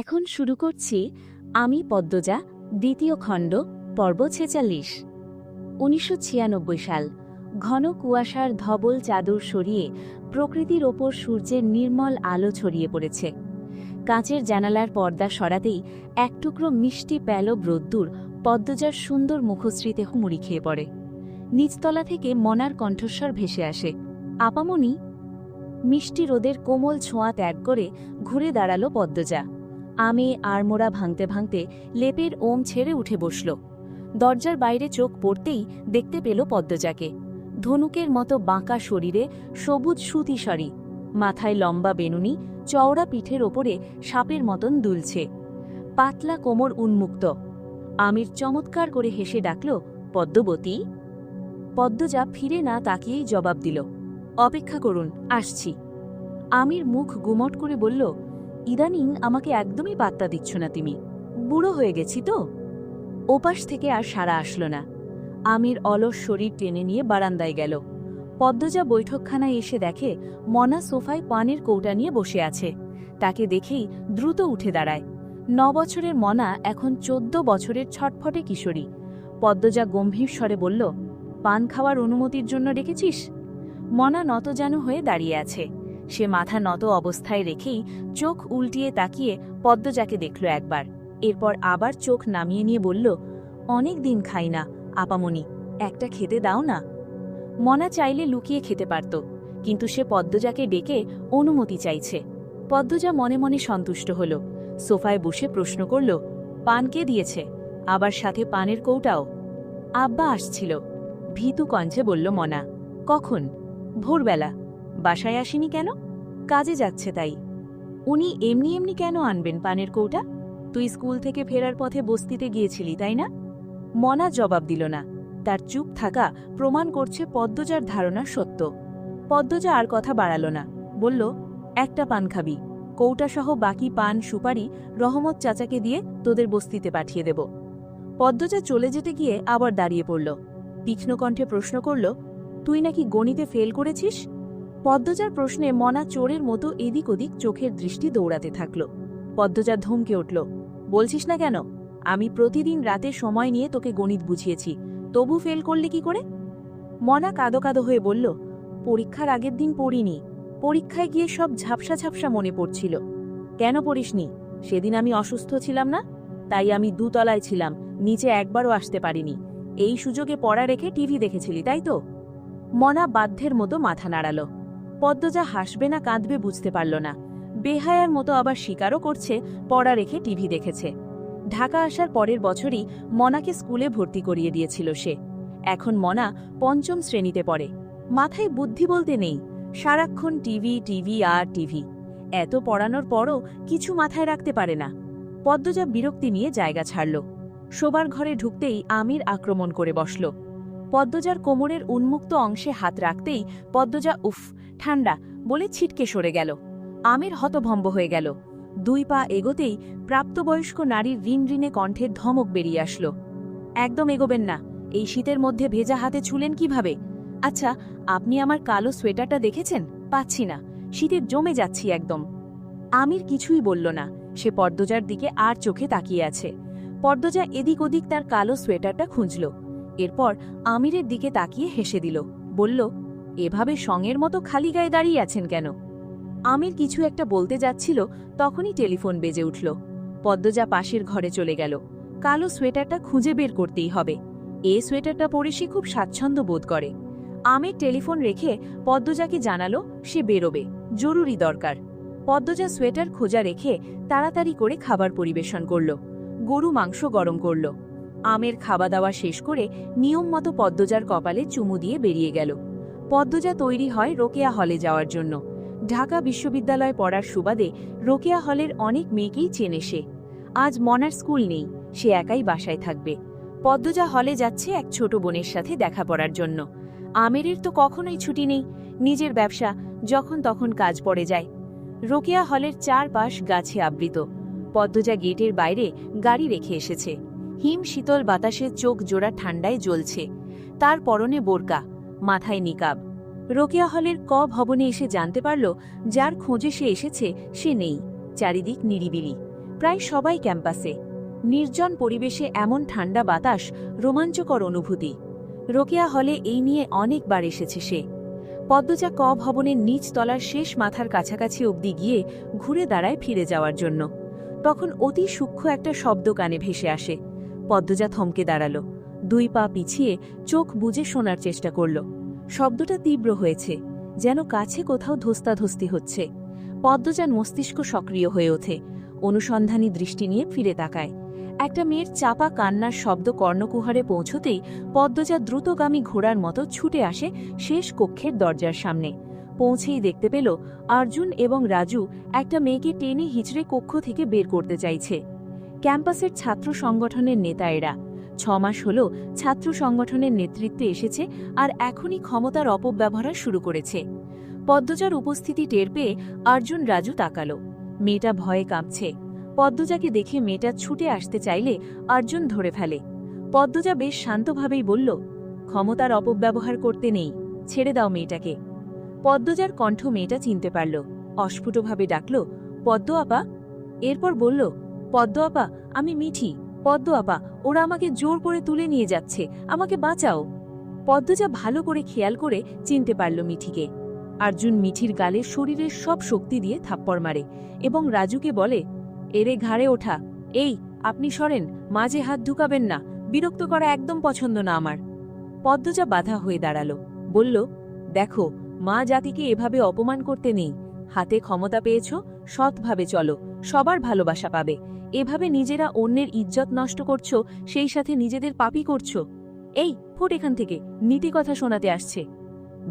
এখন শুরু করছি আমি পদ্মজা দ্বিতীয় খণ্ড পর্ব ৪৬। ১৯৯৬ সাল। ঘন কুয়াশার ধবল চাদর সরিয়ে প্রকৃতির ওপর সূর্যের নির্মল আলো ছড়িয়ে পড়েছে। কাঁচের জানালার পর্দা সরাতেই এক টুকরো মিষ্টি প্যালব রোদ্দুর পদ্মজার সুন্দর মুখশ্রীতে মুড়ি খেয়ে পড়ে। নিচতলা থেকে মনার কণ্ঠস্বর ভেসে আসে, আপামনি। মিষ্টি রোদের কোমল ছোঁয়া ত্যাগ করে ঘুরে দাঁড়ালো পদ্মজা। আমে আড়মোড়া ভাঙতে ভাঙতে লেপের ওম ছেড়ে উঠে বসল। দরজার বাইরে চোখ পড়তেই দেখতে পেল পদ্মজাকে। ধনুকের মতো বাঁকা শরীরে সবুজ সুতি শাড়ি, মাথায় লম্বা বেনুনি, চওড়া পিঠের ওপরে সাপের মতন দুলছে, পাতলা কোমর উন্মুক্ত। আমির চমৎকার করে হেসে ডাকল, পদ্মবতী। পদ্মজা ফিরে না তাকিয়েই জবাব দিল, অপেক্ষা করুন, আসছি। আমির মুখ গুমট করে বলল, ইদানিং আমাকে একদমই পাত্তা দিচ্ছ না তুমি, বুড়ো হয়ে গেছি তো। ওপাশ থেকে আর সাড়া আসল না। আমির অলস শরীর টেনে নিয়ে বারান্দায় গেল। পদ্মজা বৈঠকখানায় এসে দেখে মনা সোফায় পানের কৌটা নিয়ে বসে আছে। তাকে দেখেই দ্রুত উঠে দাঁড়ায়। ৯ বছরের মনা এখন ১৪ বছরের ছটফটে কিশোরী। পদ্মজা গম্ভীর স্বরে বলল, পান খাওয়ার অনুমতির জন্য ডেকেছিস? মনা নতজানু হয়ে দাঁড়িয়ে আছে। সে মাথা নত অবস্থায় রেখেই চোখ উল্টিয়ে তাকিয়ে পদ্মজাকে দেখল একবার, এরপর আবার চোখ নামিয়ে নিয়ে বলল, অনেক দিন খাই না আপামনি, একটা খেতে দাও না। মনা চাইলে লুকিয়ে খেতে পারত, কিন্তু সে পদ্মজাকে ডেকে অনুমতি চাইছে। পদ্মজা মনে মনে সন্তুষ্ট হল। সোফায় বসে প্রশ্ন করল, পান কে দিয়েছে? আবার সাথে পানের কৌটাও? আব্বা আসছিল, ভীতু কণ্ঠে বলল মনা। কখন? ভোরবেলা। বাসায় আসেনি কেন? কাজে যাচ্ছে তাই। উনি এমনি এমনি কেন আনবেন পানের কৌটা? তুই স্কুল থেকে ফেরার পথে বস্তিতে গিয়েছিলি তাই না? মনা জবাব দিল না। তার চুপ থাকা প্রমাণ করছে পদ্মজার ধারণা সত্য। পদ্মজা আর কথা বাড়াল না, বলল, একটা পান খাবি? কৌটাসহ বাকি পান সুপারি রহমত চাচাকে দিয়ে তোদের বস্তিতে পাঠিয়ে দেব। পদ্মজা চলে যেতে গিয়ে আবার দাঁড়িয়ে পড়ল। তীক্ষ্ণ কণ্ঠে প্রশ্ন করল, তুই নাকি গণিতে ফেল করেছিস? পদ্মজার প্রশ্নে মনা চোরের মতো এদিক ওদিক চোখের দৃষ্টি দৌড়াতে থাকল। পদ্মজা ধমকে উঠল, বলছিস না কেন? আমি প্রতিদিন রাতে সময় নিয়ে তোকে গণিত বুঝিয়েছি, তবু ফেল করলে কি করে? মনা কাঁদো কাঁদো হয়ে বলল, পরীক্ষার আগের দিন পড়িনি, পরীক্ষায় গিয়ে সব ঝাপসা ঝাপসা মনে পড়ছিল। কেন পড়িসনি? সেদিন আমি অসুস্থ ছিলাম না, তাই আমি ২ তলায় ছিলাম, নিচে একবারও আসতে পারিনি। এই সুযোগে পড়া রেখে টিভি দেখেছিলি তাই তো? মনা বাধ্যের মতো মাথা নাড়াল। পদ্মজা হাসবে না কাঁদবে বুঝতে পারল না। বেহায়ার মতো আবার স্বীকারও করছে পড়া রেখে টিভি দেখেছে। ঢাকা আসার পরের বছরই মনাকে স্কুলে ভর্তি করিয়ে দিয়েছিল সে। এখন মনা ৫ম শ্রেণীতে পড়ে। মাথায় বুদ্ধি বলতে নেই, সারাক্ষণ টিভি টিভি আর টিভি। এত পড়ানোর পরও কিছু মাথায় রাখতে পারে না। পদ্মজা বিরক্তি নিয়ে জায়গা ছাড়ল। শোবার ঘরে ঢুকতেই আমির আক্রমণ করে বসল। পদ্মজার কোমরের উন্মুক্ত অংশে হাত রাখতেই পদ্মজা উফ, ঠান্ডা বলে ছিটকে সরে গেল। আমির হতভম্ব হয়ে গেল। ২ পা এগোতেই প্রাপ্তবয়স্ক নারীর রিনরিনে কণ্ঠের ধমক বেরিয়ে আসলো, একদম এগোবেন না। এই শীতের মধ্যে ভেজা হাতে ছুলেন কিভাবে? আচ্ছা, আপনি আমার কালো সোয়েটারটা দেখেছেন? পাচ্ছি না, শীতে জমে যাচ্ছি একদম। আমির কিছুই বলল না, সে পদ্মজার দিকে আর চোখে তাকিয়ে আছে। পদ্মজা এদিক ওদিক তার কালো সোয়েটারটা খুঁজল, এরপর আমিরের দিকে তাকিয়ে হেসে দিল, বলল, এভাবে সঙের মতো খালি গায়ে দাঁড়িয়ে আছেন কেন? আমির কিছু একটা বলতে যাচ্ছিল, তখনই টেলিফোন বেজে উঠল। পদ্মজা পাশের ঘরে চলে গেল। কালো সোয়েটারটা খুঁজে বের করতেই হবে। এই সোয়েটারটা পরে সে খুব স্বাচ্ছন্দ্য বোধ করে। আমির টেলিফোন রেখে পদ্মজাকে জানালো সে বেরোবে, জরুরি দরকার। পদ্মজা সোয়েটার খোঁজা রেখে তাড়াতাড়ি করে খাবার পরিবেশন করল। গরু মাংস গরম করল। আমের খাওয়া দাওয়া শেষ করে নিয়ম মতো পদ্মজার কপালে চুমু দিয়ে বেরিয়ে গেল। পদ্মজা তৈরি হয় রোকেয়া হলে যাওয়ার জন্য। ঢাকা বিশ্ববিদ্যালয়ে পড়ার সুবাদে রোকেয়া হলের অনেক মেয়েকেই চেনে সে। আজ মনার স্কুল নেই, সে একাই বাসায় থাকবে। পদ্মজা হলে যাচ্ছে এক ছোট বোনের সাথে দেখা করার জন্য। আমেরের তো কখনোই ছুটি নেই, নিজের ব্যবসা, যখন তখন কাজ পড়ে যায়। রোকেয়া হলের চারপাশ গাছে আবৃত। পদ্মজা গেটের বাইরে গাড়ি রেখে এসেছে। হিম শীতল বাতাসে চোখ জোড়া ঠান্ডায় জ্বলছে। তার পরনে বোরকা, মাথায় নিকাব। রোকেয়া হলের ক ভবনে এসে জানতে পারল যার খোঁজে সে এসেছে সে নেই। চারিদিক নিরিবিলি। প্রায় সবাই ক্যাম্পাসে। নির্জন পরিবেশে এমন ঠান্ডা বাতাস, রোমাঞ্চকর অনুভূতি। রোকেয়া হলে এই নিয়ে অনেকবার এসেছে সে। পদ্মজা ক ভবনের নিচ তলার শেষ মাথার কাছাকাছি অবধি গিয়ে ঘুরে দাঁড়ায় ফিরে যাওয়ার জন্য। তখন অতি সূক্ষ্ম একটা শব্দ কানে ভেসে আসে। পদ্মজা থমকে দাঁড়াল, 2 পা পিছিয়ে চোখ বুজে শোনার চেষ্টা করল। শব্দটা তীব্র হয়েছে, যেন কাছে কোথাও ধস্তাধস্তি হচ্ছে। পদ্মজার মস্তিষ্ক সক্রিয় হয়ে ওঠে, অনুসন্ধানী দৃষ্টি নিয়ে ফিরে তাকায়। একটা মেয়ের চাপা কান্নার শব্দ কর্ণকুহরে পৌঁছতেই পদ্মজা দ্রুতগামী ঘোড়ার মতো ছুটে আসে শেষ কক্ষের দরজার সামনে। পৌঁছেই দেখতে পেল অর্জুন এবং রাজু একটা মেয়েকে টেনে হিচড়ে কক্ষ থেকে বের করতে চাইছে। ক্যাম্পাসের ছাত্র সংগঠনের নেতা এরা। 6 মাস হল ছাত্র সংগঠনের নেতৃত্বে এসেছে আর এখনই ক্ষমতার অপব্যবহার শুরু করেছে। পদ্মজার উপস্থিতি টের পেয়ে অর্জুন রাজু তাকালো। মেয়েটা ভয়ে কাঁপছে। পদ্মজাকে দেখে মেয়েটা ছুটে আসতে চাইলে অর্জুন ধরে ফেলে। পদ্মজা বেশ শান্তভাবেই বলল, ক্ষমতার অপব্যবহার করতে নেই, ছেড়ে দাও মেয়েটাকে। পদ্মজার কণ্ঠ মেয়েটা চিনতে পারল, অস্ফুটভাবে ডাকল, পদ্ম আপা। এরপর বলল, পদ্ম আপা, আমি মিঠি। পদ্ম আপা, ওরা আমাকে জোর করে তুলে নিয়ে যাচ্ছে, আমাকে বাঁচাও। পদ্মজা ভালো করে খেয়াল করে চিনতে পারল মিঠিকে। অর্জুন মিঠির গালে শরীরের সব শক্তি দিয়ে থাপ্পড় মারে এবং রাজুকে বলে, এরে ঘাড়ে ওঠা। এই, আপনি সরেন, মাঝে হাত ঢুকাবেন না, বিরক্ত করা একদম পছন্দ না আমার। পদ্মজা বাধা হয়ে দাঁড়াল, বলল, দেখো, মা জাতিকে এভাবে অপমান করতে নেই। হাতে ক্ষমতা পেয়েছ, সৎভাবে চলো, সবার ভালোবাসা পাবে। এভাবে নিজেরা অন্যের ইজ্জত নষ্ট করছো, সেই সাথে নিজেদের পাপী করছো। এই, ফোট এখান থেকে, নীতি কথা শোনাতে আসছে।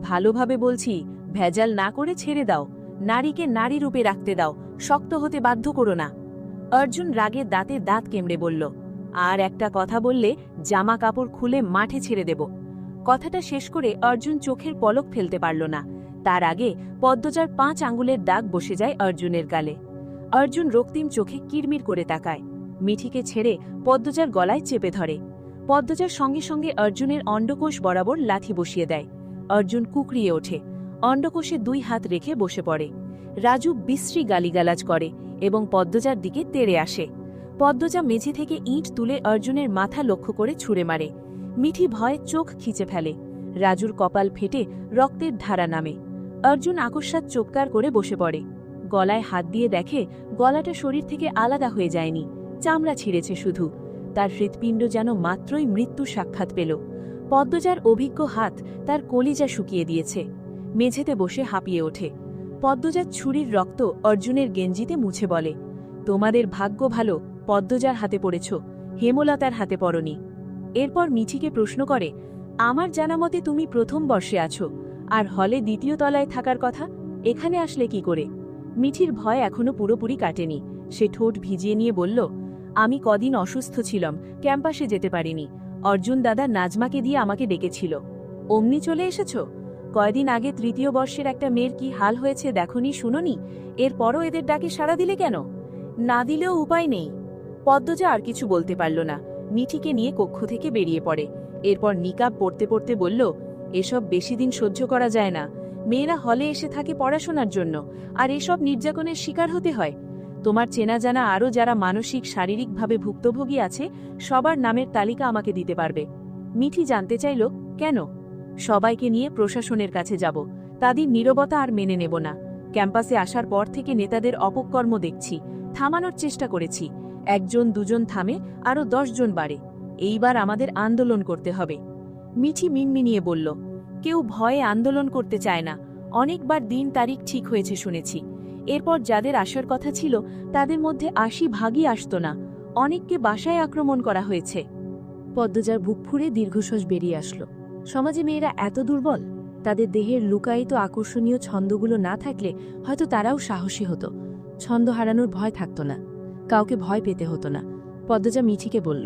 ভালোভাবে বলছি, ভেজাল না করে ছেড়ে দাও। নারীকে নারী রূপে রাখতে দাও, শক্ত হতে বাধ্য করো না। অর্জুন রাগে দাঁতে দাঁত কেমড়ে বলল, আর একটা কথা বললে জামা কাপড় খুলে মাঠে ছেড়ে দেব। কথাটা শেষ করে অর্জুন চোখের পলক ফেলতে পারল না। তার আগে পদ্মজার 5 আঙ্গুলের দাগ বসে যায় অর্জুনের গালে। অর্জুন রক্তিম চোখে কিরমির করে তাকায়। মিঠিকে ছেড়ে পদ্মজার গলায় চেপে ধরে। পদ্মজার সঙ্গে সঙ্গে অর্জুনের অন্ডকোষ বরাবর লাথি বসিয়ে দেয়। অর্জুন কুকড়িয়ে ওঠে, অন্ডকোষে 2 হাত রেখে বসে পড়ে। রাজু বিশ্রী গালিগালাজ করে এবং পদ্মজার দিকে তেড়ে আসে। পদ্মজা মেঝে থেকে ইঁট তুলে অর্জুনের মাথা লক্ষ্য করে ছুঁড়ে মারে। মিঠি ভয়ে চোখ খিচে ফেলে। রাজুর কপাল ফেটে রক্তের ধারা নামে। অর্জুন আকস্মাৎ চোপকার করে বসে পড়ে। গলায় হাত দিয়ে দেখে গলাটা শরীর থেকে আলাদা হয়ে যায়নি, চামড়া ছিঁড়েছে শুধু। তার হৃৎপিণ্ড যেন মাত্রই মৃত্যু সাক্ষাৎ পেল। পদ্মজার অভিজ্ঞ হাত তার কলিজা শুকিয়ে দিয়েছে। মেঝেতে বসে হাঁপিয়ে ওঠে। পদ্মজার ছুরির রক্ত অর্জুনের গেঞ্জিতে মুছে বলে, তোমাদের ভাগ্য ভালো, পদ্মজার হাতে পড়েছ, হেমলতার হাতে পড়নি। এরপর মিঠিকে প্রশ্ন করে, আমার জানা মতে তুমি প্রথম বর্ষে আছো, আর হলে 2য় তলায় থাকার কথা, এখানে আসলে কি করে? মিঠির ভয় এখনো পুরোপুরি কাটেনি। সে ঠোঁট ভিজিয়ে নিয়ে বলল, আমি কদিন অসুস্থ ছিলাম, ক্যাম্পাসে যেতে পারিনি। অর্জুন দাদা নাজমাকে দিয়ে আমাকে ডেকেছিল। অমনি চলে এসেছ? কয়দিন আগে 3য় বর্ষের একটা মেয়ের কি হাল হয়েছে দেখনি, শুনোনি? এরপরও এদের ডাকে সাড়া দিলে কেন? না দিলেও উপায় নেই। পদ্মজা আর কিছু বলতে পারল না। মিঠিকে নিয়ে কক্ষ থেকে বেরিয়ে পড়ে। এরপর নিকাব পড়তে পড়তে বলল, এসব বেশি দিন সহ্য করা যায় না। মেয়েরা হলে এসে থাকে পড়াশোনার জন্য, আর এসব নির্যাতনের শিকার হতে হয়। তোমার চেনা জানা আরও যারা মানসিক শারীরিকভাবে ভুক্তভোগী আছে, সবার নামের তালিকা আমাকে দিতে পারবে। মিঠি জানতে চাইল, কেন? সবাইকে নিয়ে প্রশাসনের কাছে যাব। তাদের নীরবতা আর মেনে নেব না। ক্যাম্পাসে আসার পর থেকে নেতাদের অপকর্ম দেখছি, থামানোর চেষ্টা করেছি। 1 2 থামে, আরও 10 জন বাড়ে। এইবার আমাদের আন্দোলন করতে হবে। মিঠি মিনমিনিয়ে বলল, কেউ ভয়ে আন্দোলন করতে চায় না। অনেকবার দিন তারিখ ঠিক হয়েছে শুনেছি। এরপর যাদের আসার কথা ছিল তাদের মধ্যে 80% আসত না। অনেককে বাসায় আক্রমণ করা হয়েছে। পদ্মজার বুক ফুঁড়ে দীর্ঘশ্বাস বেরিয়ে আসলো। সমাজে মেয়েরা এত দুর্বল? তাদের দেহের লুকায়িত আকর্ষণীয় ছন্দগুলো না থাকলে হয়তো তারাও সাহসী হতো। ছন্দ হারানোর ভয় থাকত না, কাউকে ভয় পেতে হতো না। পদ্মজা মিঠিকে বলল,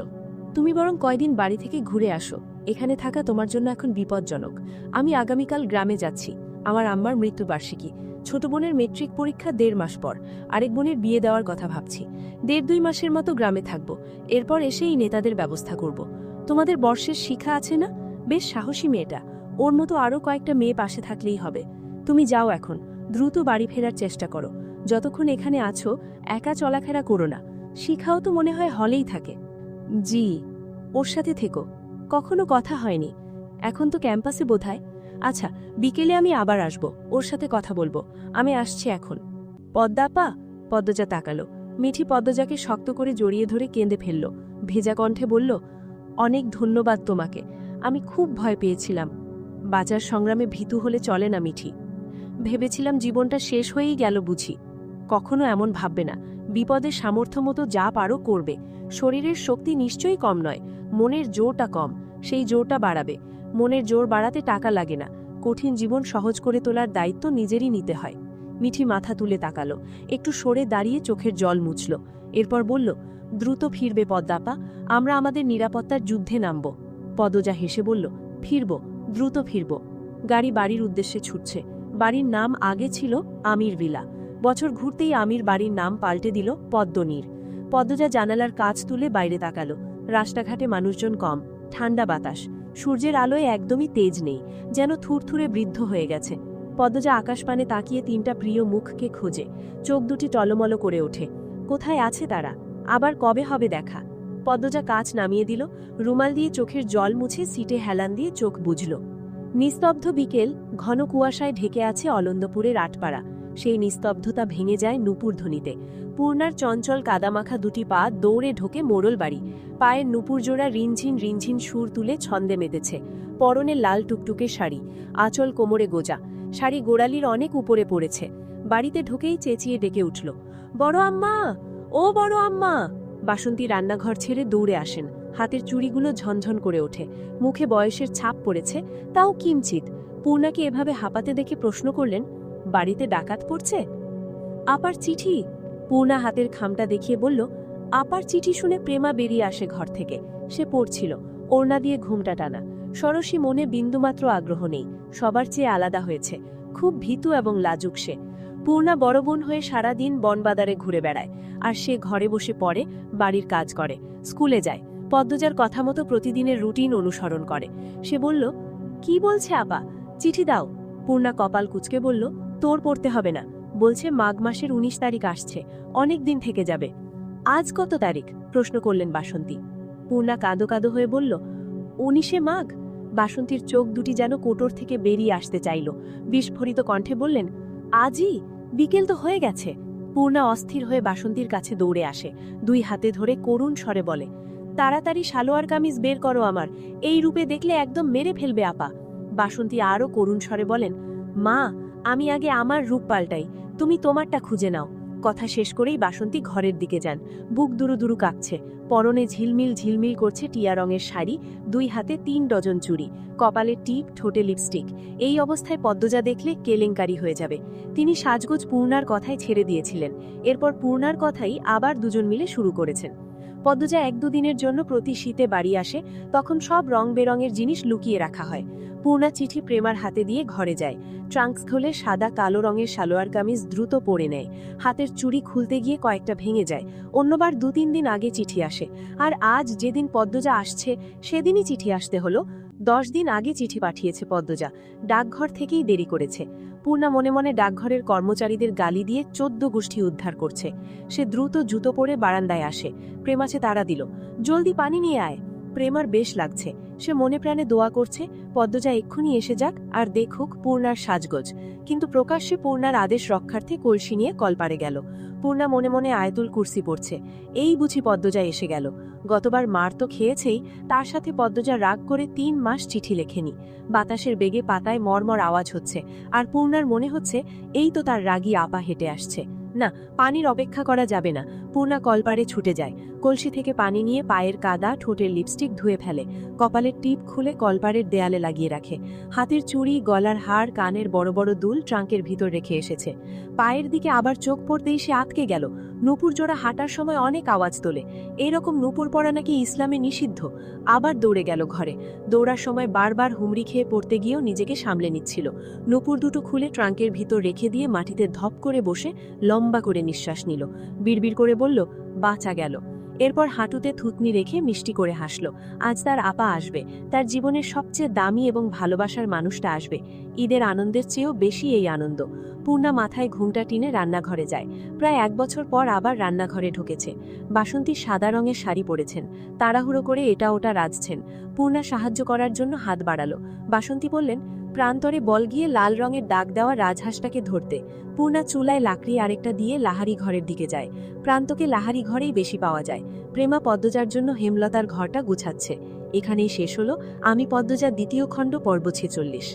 তুমি বরং কয়দিন বাড়ি থেকে ঘুরে আসো। এখানে থাকা তোমার জন্য এখন বিপজ্জনক। আমি আগামীকাল গ্রামে যাচ্ছি। আমার আম্মার মৃত্যুবার্ষিকী। ছোট বোনের মেট্রিক পরীক্ষা 1.5 মাস পর। আরেক বোনের বিয়ে দেওয়ার কথা ভাবছি। 1.5 মাসের মতো গ্রামে থাকব। এরপর এসেই নেতাদের ব্যবস্থা করব। তোমাদের বর্ষের শিখা আছে না? বেশ সাহসী মেয়েটা। ওর মতো আরও কয়েকটা মেয়ে পাশে থাকলেই হবে। তুমি যাও এখন, দ্রুত বাড়ি ফেরার চেষ্টা করো। যতক্ষণ এখানে আছো একা চলাফেরা করো না। শিখাও তো মনে হয় হলেই থাকে। জি, ওর সাথে থেকো। কখনো কথা হয়নি। এখন তো ক্যাম্পাসে বোধহয়। আচ্ছা, বিকেলে আমি আবার আসব, ওর সাথে কথা বলবো। আমি আসছি এখন। পদ্মাপা। পদ্মজা তাকালো। মিঠি পদ্মজাকে শক্ত করে জড়িয়ে ধরে কেঁদে ফেলল। ভেজা কণ্ঠে বলল, অনেক ধন্যবাদ তোমাকে। আমি খুব ভয় পেয়েছিলাম। বাঁচার সংগ্রামে ভীতু হলে চলে না মিঠি। ভেবেছিলাম জীবনটা শেষ হয়েই গেল বুঝি। কখনো এমন ভাববে না। বিপদের সামর্থ্য মতো যা পারো করবে। শরীরের শক্তি নিশ্চয়ই কম নয়, মনের জোরটা কম। সেই জোরটা বাড়াবে। মনের জোর বাড়াতে টাকা লাগে না। কঠিন জীবন সহজ করে তোলার দায়িত্ব নিজেরই নিতে হয়। মিঠি মাথা তুলে তাকালো, একটু সরে দাঁড়িয়ে চোখের জল মুছল। এরপর বলল, দ্রুত ফিরবে পদ্মাপা। আমরা আমাদের নিরাপত্তার যুদ্ধে নামব। পদ্মজা হেসে বলল, ফিরব, দ্রুত ফিরব। গাড়ি বাড়ির উদ্দেশ্যে ছুটছে। বাড়ির নাম আগে ছিল আমির ভিলা। বছর ঘুরতেই আমির বাড়ির নাম পাল্টে দিল পদ্মনীর। পদ্মজা জানালার কাচ তুলে বাইরে তাকালো। রাস্তাঘাটে মানুষজন কম, ঠান্ডা বাতাস। সূর্যের আলোয় একদমই তেজ নেই, যেন থুরথুরে বৃদ্ধ হয়ে গেছে। পদ্মজা আকাশপানে তাকিয়ে তিনটা প্রিয় মুখকে খোঁজে। চোখ দুটি টলমল করে ওঠে। কোথায় আছে তারা? আবার কবে হবে দেখা? পদ্মজা কাচ নামিয়ে দিল, রুমাল দিয়ে চোখের জল মুছে সিটে হেলান দিয়ে চোখ বুঝল। নিস্তব্ধ বিকেল, ঘন কুয়াশায় ঢেকে আছে অলন্দপুরের আটপাড়া। সেই নিস্তব্ধতা ভেঙে যায় নূপুর ধ্বনিতে। পূর্ণার চঞ্চল কাদামাখা দুটি পা দৌড়ে ঢোকে মোড়ল বাড়ি। পায়ের নূপুর জোড়া রিনঝিন রিনঝিন সুর তুলে ছন্দে মেতেছে। পরনে লাল টুকটুকে শাড়ি, আঁচল কোমরে গোজা। শাড়ি গোড়ালির অনেক উপরে পড়েছে। বাড়িতে ঢুকেই চেঁচিয়ে ডেকে উঠল, বড় আম্মা, ও বড় আম্মা। বাসন্তী রান্নাঘর ছেড়ে দৌড়ে আসেন। হাতের চুড়িগুলো ঝনঝন করে ওঠে। মুখে বয়সের ছাপ পড়েছে, তাও কিঞ্চিত। পূর্ণাকে এভাবে হাঁপাতে দেখে প্রশ্ন করলেন, বাড়িতে ডাকাত পড়ছে? আপার চিঠি। পূর্ণা হাতের খামটা দেখিয়ে বলল, আপার চিঠি শুনে প্রেমা বেরিয়ে আসে ঘর থেকে। সে পড়ছিল, ওড়না দিয়ে ঘুমটা টানা। সরসী মনে বিন্দুমাত্র আগ্রহ নেই, সবার চেয়ে আলাদা হয়েছে। খুব ভীতু এবং লাজুক সে। পূর্ণা বড় বোন হয়ে সারাদিন বনবাদারে ঘুরে বেড়ায়, আর সে ঘরে বসে পড়ে, বাড়ির কাজ করে, স্কুলে যায়। পদ্মজার কথা মতো প্রতিদিনের রুটিন অনুসরণ করে। সে বলল, কি বলছে আপা? চিঠি দাও। পূর্ণা কপাল কুঁচকে বলল, তোর পড়তে হবে না। বলছে মাঘ মাসের ১৯ তারিখ আসছে, অনেক দিন থেকে যাবে। আজ কত তারিখ? প্রশ্ন করলেন বাসন্তী। পূর্ণা কাঁদো কাঁদো হয়ে বলল, ১৯শে মাঘ। বাসন্তীর চোখ দুটি যেন কোটর থেকে বেরিয়ে আসতে চাইল। বিস্ফোরিত কণ্ঠে বললেন, আজই? বিকেল তো হয়ে গেছে। পূর্ণা অস্থির হয়ে বাসন্তীর কাছে দৌড়ে আসে। দুই হাতে ধরে করুণ স্বরে বলে, তাড়াতাড়ি সালোয়ার কামিজ বের করো আমার, এই রূপে দেখলে একদম মেরে ফেলবে আপা। বাসন্তী আরও করুণ স্বরে বলেন, মা, আমি আগে আমার রূপ পাল্টাই, তুমি তোমারটা খুঁজে নাও। কথা শেষ করেই বাসন্তী ঘরের দিকে যান। বুক দুরু দুরু কাঁপছে। পরনে ঝিলমিল ঝিলমিল করছে টিয়া রঙের শাড়ি, দুই হাতে ৩ ডজন চুড়ি, কপালে টিপ, ঠোঁটে লিপস্টিক। এই অবস্থায় পদ্মজা দেখলে কেলেঙ্কারি হয়ে যাবে। তিনি সাজগোজ পূর্ণার কথায় ছেড়ে দিয়েছিলেন। এরপর পূর্ণার কথাই আবার দুজন মিলে শুরু করেছেন। পদ্মজা ১-২ দিনের জন্য প্রতি শীতে বাড়ি আসে। তখন সব রং বেরঙের জিনিস লুকিয়ে রাখা হয়। পূর্ণা চিঠি প্রেমার হাতে দিয়ে ঘরে যায়। ট্রাঙ্কস খুলে সাদা কালো রঙের সালোয়ার কামিজ দ্রুত পরে নেয়। হাতের চুড়ি খুলতে গিয়ে কয়েকটা ভেঙে যায়। অন্যবার ২-৩ দিন আগে চিঠি আসে। আর আজ যেদিন পদ্মজা আসছে সেদিনই চিঠি আসতে হলো। ১০ দিন আগে চিঠি পাঠিয়েছে পদ্মজা। ডাকঘর থেকেই দেরি করেছে। পূর্ণা মনে মনে ডাকঘরের কর্মচারীদের গালি দিয়ে ১৪ গোষ্ঠী উদ্ধার করছে। সে দ্রুত জুতো পরে বারান্দায় আসে। প্রেমাছে তাড়া দিল, জলদি পানি নিয়ে আয়। প্রেমার বেশ লাগছে। সে মনে প্রাণে দোয়া করছে পদ্মজা এক্ষুনি এসে যাক আর দেখুক পূর্ণার সাজগোজ। কিন্তু প্রকাশ্যে পূর্ণার আদেশ রক্ষার্থে কলসি নিয়ে কলপারে গেল। পূর্ণা মনে মনে আয়াতুল কুরসি পড়ছে। এই বুঝি পদ্মজা এসে গেল। গতবার মার তো খেয়েছেই, তার সাথে পদ্মজা রাগ করে ৩ মাস চিঠি লেখেনি। বাতাসের বেগে পাতায় মরমর আওয়াজ হচ্ছে, আর পূর্ণার মনে হচ্ছে এই তো তার রাগী আপা হেঁটে আসছে। না, পানির অপেক্ষা করা যাবে না। পূর্ণা কলপারে ছুটে যায়। কলসি থেকে পানি নিয়ে পায়ের কাদা, ঠোঁটের লিপস্টিক ধুয়ে ফেলে। কপালের টিপ খুলে কলপারের দেয়ালে লাগিয়ে রাখে। হাতের চুড়ি, গলার হার, কানের বড় বড় দুল ট্রাঙ্কের ভিতর রেখে এসেছে। পায়ের দিকে আবার চোখ পড়তেই সে আটকে গেল। নূপুর জোড়া হাঁটার সময় অনেক আওয়াজ তোলে। এইরকম নূপুর পরা নাকি ইসলামে নিষিদ্ধ। আবার দৌড়ে গেল ঘরে। দৌড়ার সময় বারবার হুমড়ি খেয়ে পড়তে গিয়েও নিজেকে সামলে নিচ্ছিল। নূপুর দুটো খুলে ট্রাঙ্কের ভিতর রেখে দিয়ে মাটিতে ধপ করে বসে লম্বা করে নিঃশ্বাস নিল। বিড়বিড় করে বলল, বাঁচা গেল। এরপর হাঁটুতে থুতনি রেখে মিষ্টি করে হাসল। আজ তার আপা আসবে, তার জীবনের সবচেয়ে দামি এবং ভালোবাসার মানুষটা আসবে। ঈদের আনন্দের চেয়েও বেশি এই আনন্দ। পূর্ণা মাথায় ঘুমটা টিনে রান্নাঘরে যায়। প্রায় 1 বছর পর আবার রান্নাঘরে ঢুকেছে। বাসন্তী সাদা রঙের শাড়ি পরেছেন, তাড়াহুড়ো করে এটা ওটা রাঁধছেন। পূর্ণা সাহায্য করার জন্য হাত বাড়ালো। বাসন্তী বললেন, প্রান্তরে বল গিয়ে লাল রঙের দাগ দেওয়া রাজহাঁসটাকে ধরতে। পূর্ণা চুলায় লাকড়ি আরেকটা দিয়ে লাহারি ঘরের দিকে যায়। প্রান্তকে লাহারি ঘরেই বেশি পাওয়া যায়। প্রেমা পদ্মজার জন্য হেমলতার ঘরটা গুছাচ্ছে। এখানেই শেষ হলো আমি পদ্মজা দ্বিতীয় খণ্ড পর্ব 46।